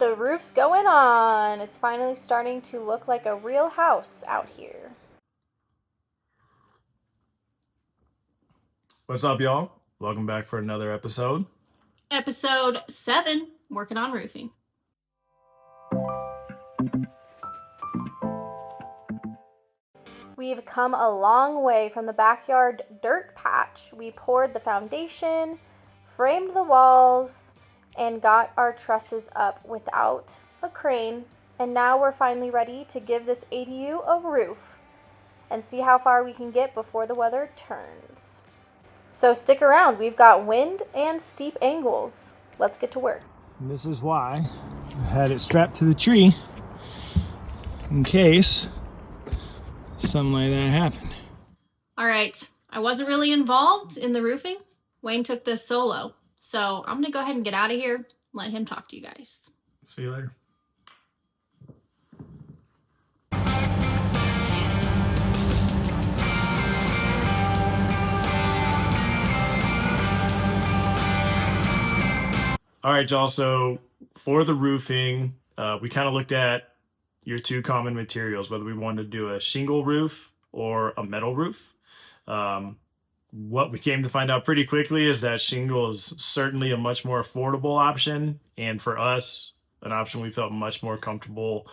The roof's going on. It's finally starting to look like a real house out here. What's up, y'all? Welcome back for another episode. Episode 7, working on roofing. We've come a long way from the backyard dirt patch. We poured the foundation, framed the walls, and got our trusses up without a crane. And now we're finally ready to give this ADU a roof and see how far we can get before the weather turns. So stick around. We've got wind and steep angles. Let's get to work. And this is why I had it strapped to the tree in case something like that happened. All right, I wasn't really involved in the roofing. Wayne took this solo. So I'm going to go ahead and get out of here, let him talk to you guys. See you later. All right, y'all. So for the roofing, we kind of looked at your two common materials, whether we wanted to do a shingle roof or a metal roof. What we came to find out pretty quickly is that shingle is certainly a much more affordable option. And for us, an option we felt much more comfortable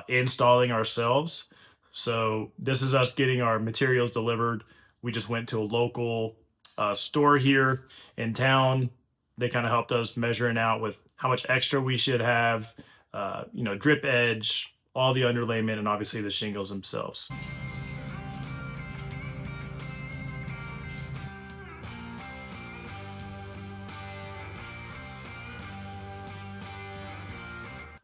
installing ourselves. So this is us getting our materials delivered. We just went to a local store here in town. They kind of helped us measuring out with how much extra we should have, drip edge, all the underlayment, and obviously the shingles themselves.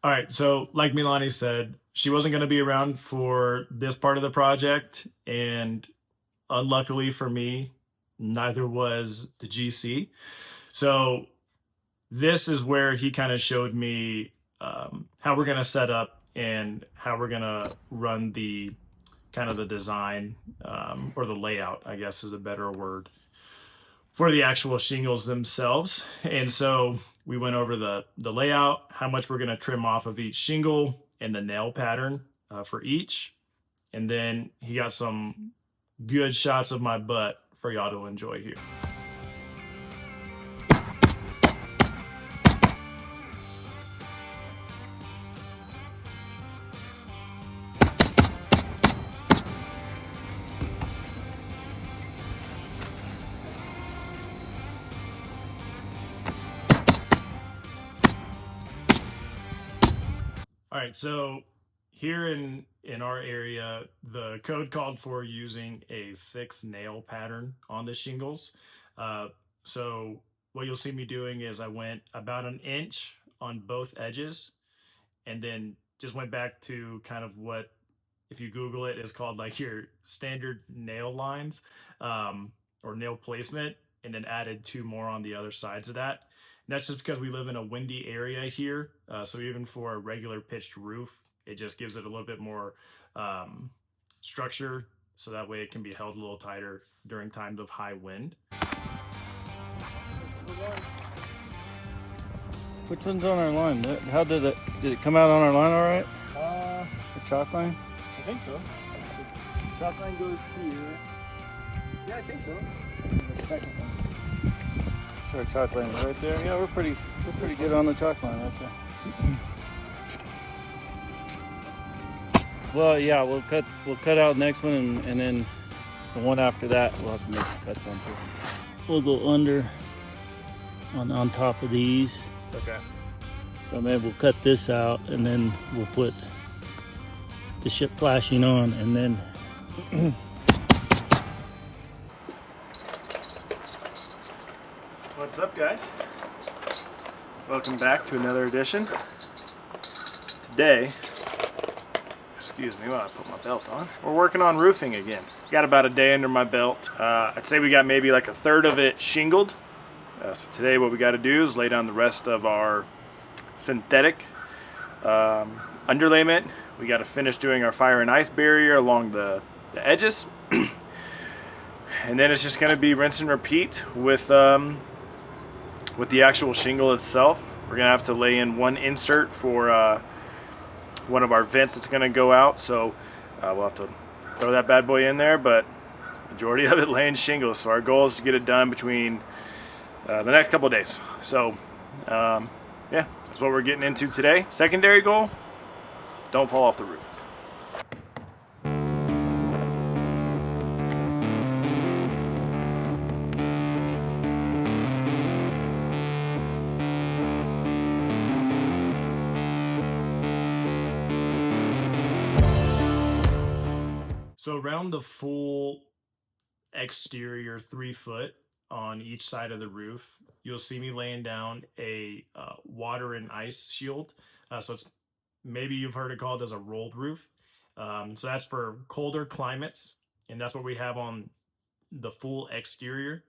All right, so like Milani said, she wasn't going to be around for this part of the project, and unluckily for me, neither was the GC. So this is where he kind of showed me how we're going to set up and how we're going to run the kind of the design or the layout, I guess is a better word, for the actual shingles themselves. And so we went over the layout, how much we're going to trim off of each shingle, and the nail pattern for each. And then he got some good shots of my butt for y'all to enjoy here. All right, so here in our area, the code called for using a 6-nail pattern on the shingles. So what you'll see me doing is I went about an inch on both edges and then just went back to kind of what, if you Google it, is called like your standard nail lines or nail placement, and then added 2 more on the other sides of that. And that's just because we live in a windy area here. So even for a regular pitched roof, it just gives it a little bit more structure. So that way it can be held a little tighter during times of high wind. Which one's on our line? How did it come out on our line all right? The chalk line? I think so. The chalk line goes here. Yeah, I think so. This is the second one. Our chalk line is right there. Yeah, we're pretty good on the chalk line right there. Well, yeah, we'll cut out the next one, and then the one after that we'll have to make the cuts on too. We'll go under on top of these. Okay. So maybe we'll cut this out, and then we'll put the ship flashing on, and then What's up, guys? Welcome back to another edition. Today, excuse me while I put my belt on, we're working on roofing again. Got about a day under my belt. I'd say we got maybe like a third of it shingled. So today what we got to do is lay down the rest of our synthetic underlayment. We got to finish doing our fire and ice barrier along the edges. And then it's just going to be rinse and repeat with the actual shingle itself. We're gonna have to lay in one insert for one of our vents that's gonna go out, so we'll have to throw that bad boy in there, but majority of it laying shingles. So our goal is to get it done between the next couple of days. So yeah, that's what we're getting into today. Secondary goal, don't fall off the roof. So around the full exterior 3 foot on each side of the roof, you'll see me laying down a water and ice shield. So it's, maybe you've heard it called as a rolled roof. So that's for colder climates, and that's what we have on the full exterior.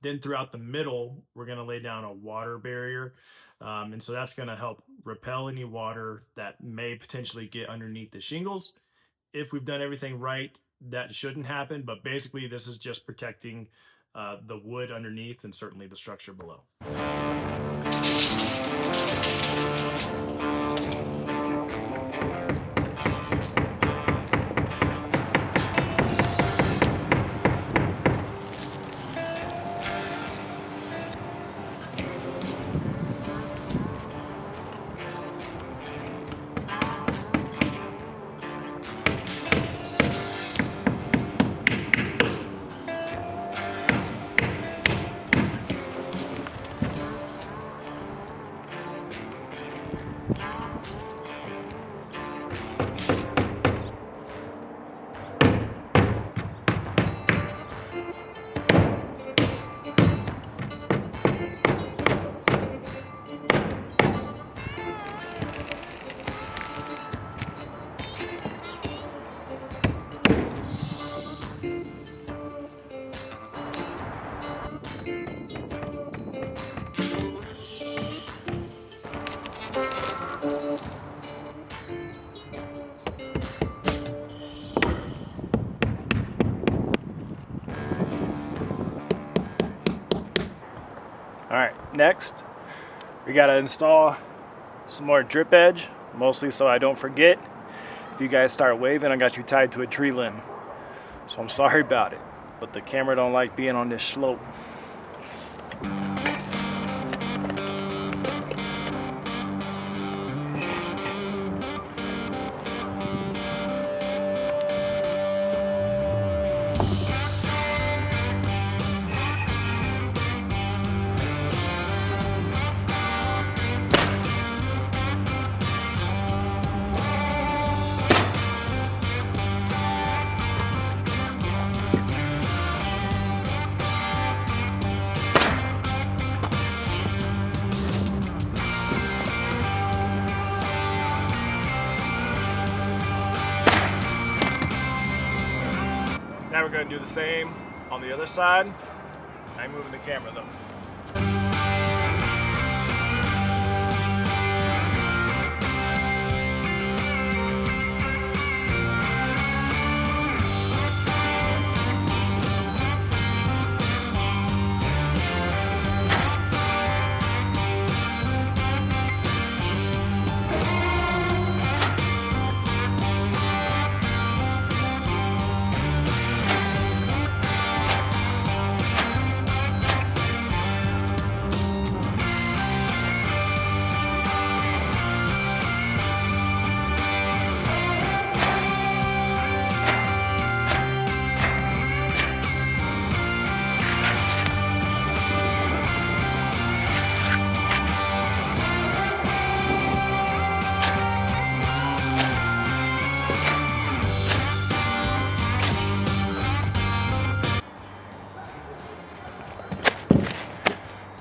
Then throughout the middle, we're going to lay down a water barrier. And so that's going to help repel any water that may potentially get underneath the shingles. If we've done everything right, that shouldn't happen, but basically this is just protecting the wood underneath and certainly the structure below. All right, next we gotta install some more drip edge, mostly so I don't forget. If you guys start waving, I got you tied to a tree limb. So I'm sorry about it, but the camera don't like being on this slope. Now we're going to do the same on the other side. I'm moving the camera though.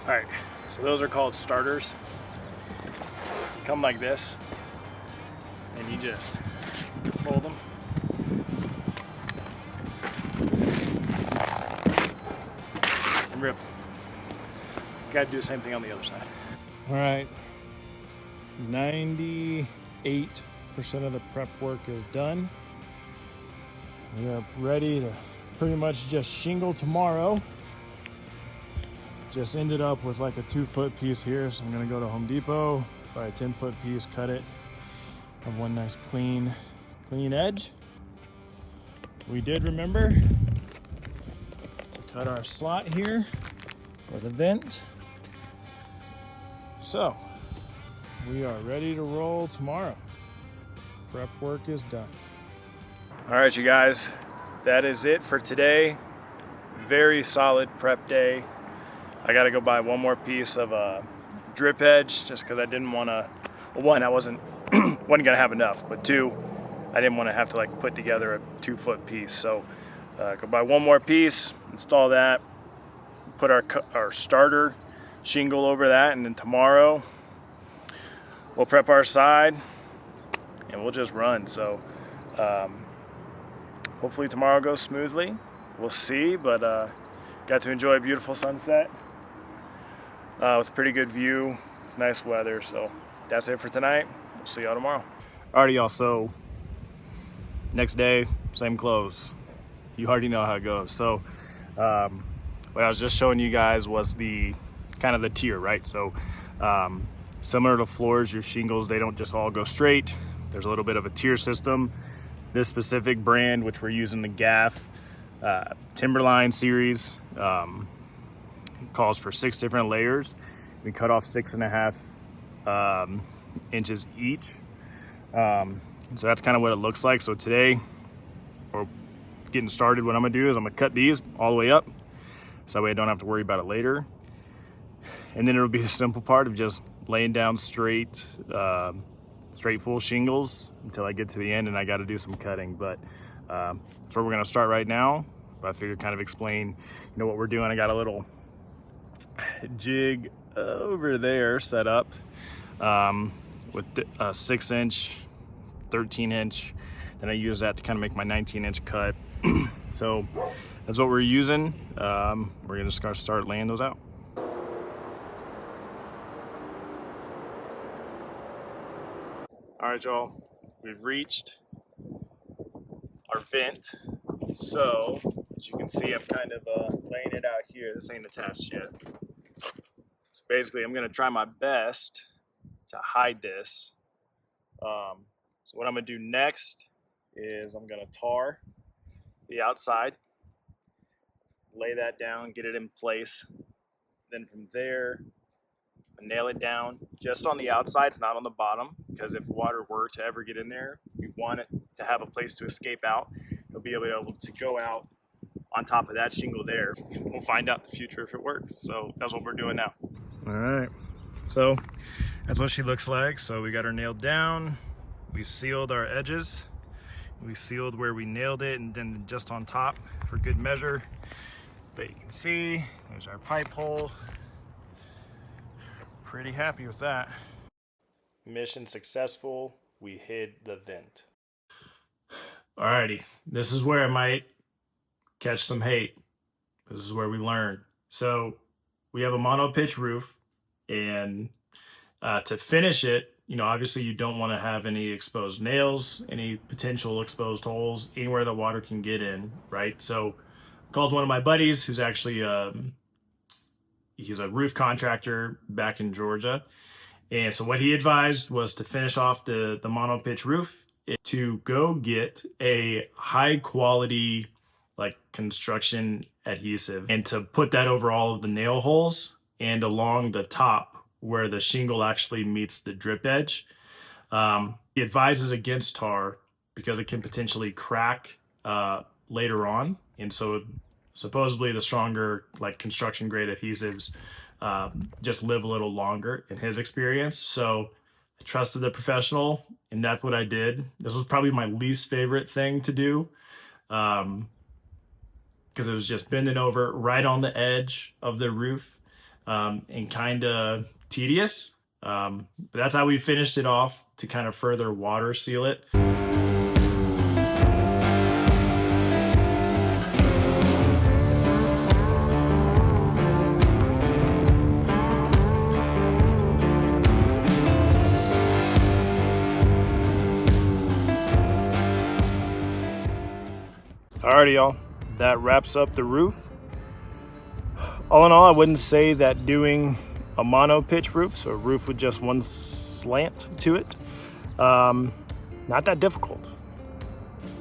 Alright, so those are called starters. Come like this, and you just fold them. And rip them. Gotta do the same thing on the other side. All right, 98% of the prep work is done. We are ready to pretty much just shingle tomorrow. just ended up with like a 2-foot piece here, so I'm gonna go to Home Depot, buy a 10-foot piece, cut it, have one nice clean edge. We did remember to cut our slot here for the vent. So we are ready to roll tomorrow. Prep work is done. All right, you guys, that is it for today. Very solid prep day. I gotta go buy one more piece of a drip edge just because I didn't want to, well, one, I wasn't gonna have enough, but two, I didn't want to have to like put together a 2-foot piece. So go buy one more piece, install that, put our starter shingle over that, and then tomorrow we'll prep our side and we'll just run. So hopefully tomorrow goes smoothly. We'll see, but got to enjoy a beautiful sunset with a pretty good view, nice weather. So that's it for tonight. We'll see y'all tomorrow. Alrighty, y'all. So next day, same clothes. You already know how it goes. So what I was just showing you guys was the kind of the tier, right? So similar to floors, your shingles, they don't just all go straight. There's a little bit of a tier system. This specific brand, which we're using, the Gaff Timberline series, calls for 6 different layers. We cut off 6.5 inches each. So that's kind of what it looks like. So today, or getting started, what I'm gonna do is I'm gonna cut these all the way up, so that way I don't have to worry about it later. And then it'll be the simple part of just laying down straight full shingles until I get to the end and I got to do some cutting. But that's where we're gonna start right now. But I figured kind of explain, what we're doing. I got a little jig over there set up with a 6-inch, 13-inch. Then I use that to kind of make my 19-inch cut. So that's what we're using. We're gonna just start laying those out. All right, y'all, we've reached our vent. So as you can see, I'm kind of laying it out here. This ain't attached yet. So basically, I'm gonna try my best to hide this. So what I'm gonna do next is I'm gonna tar the outside, lay that down, get it in place. Then from there, nail it down just on the outsides, not on the bottom, because if water were to ever get in there, we want it to have a place to escape out. You'll be able to go out on top of that shingle there. We'll find out in the future if it works. So that's what we're doing now. All right, so that's what she looks like. So we got her nailed down. We sealed our edges. We sealed where we nailed it, and then just on top for good measure. But you can see there's our pipe hole. Pretty happy with that. Mission successful. We hid the vent. Alrighty, this is where I might catch some hate. This is where we learn. So we have a mono pitch roof, and to finish it, obviously you don't want to have any exposed nails, any potential exposed holes, anywhere that water can get in, right? So I called one of my buddies who's actually he's a roof contractor back in Georgia. And so what he advised was to finish off the mono pitch roof, to go get a high quality construction adhesive and to put that over all of the nail holes and along the top where the shingle actually meets the drip edge. He advises against tar because it can potentially crack later on. And so supposedly the stronger construction grade adhesives just live a little longer in his experience. So I trusted the professional, and that's what I did. This was probably my least favorite thing to do because it was just bending over right on the edge of the roof and kind of tedious. But that's how we finished it off to kind of further water seal it. Alrighty, y'all, that wraps up the roof. all in all, I wouldn't say that doing a mono pitch roof, so a roof with just one slant to it, not that difficult.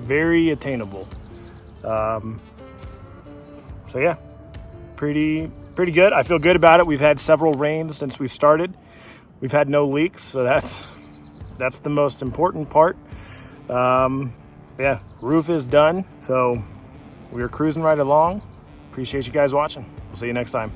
Very attainable. So yeah, pretty good. I feel good about it. We've had several rains since we started. We've had no leaks, so that's the most important part. Yeah, roof is done, so we're cruising right along. Appreciate you guys watching. We'll see you next time.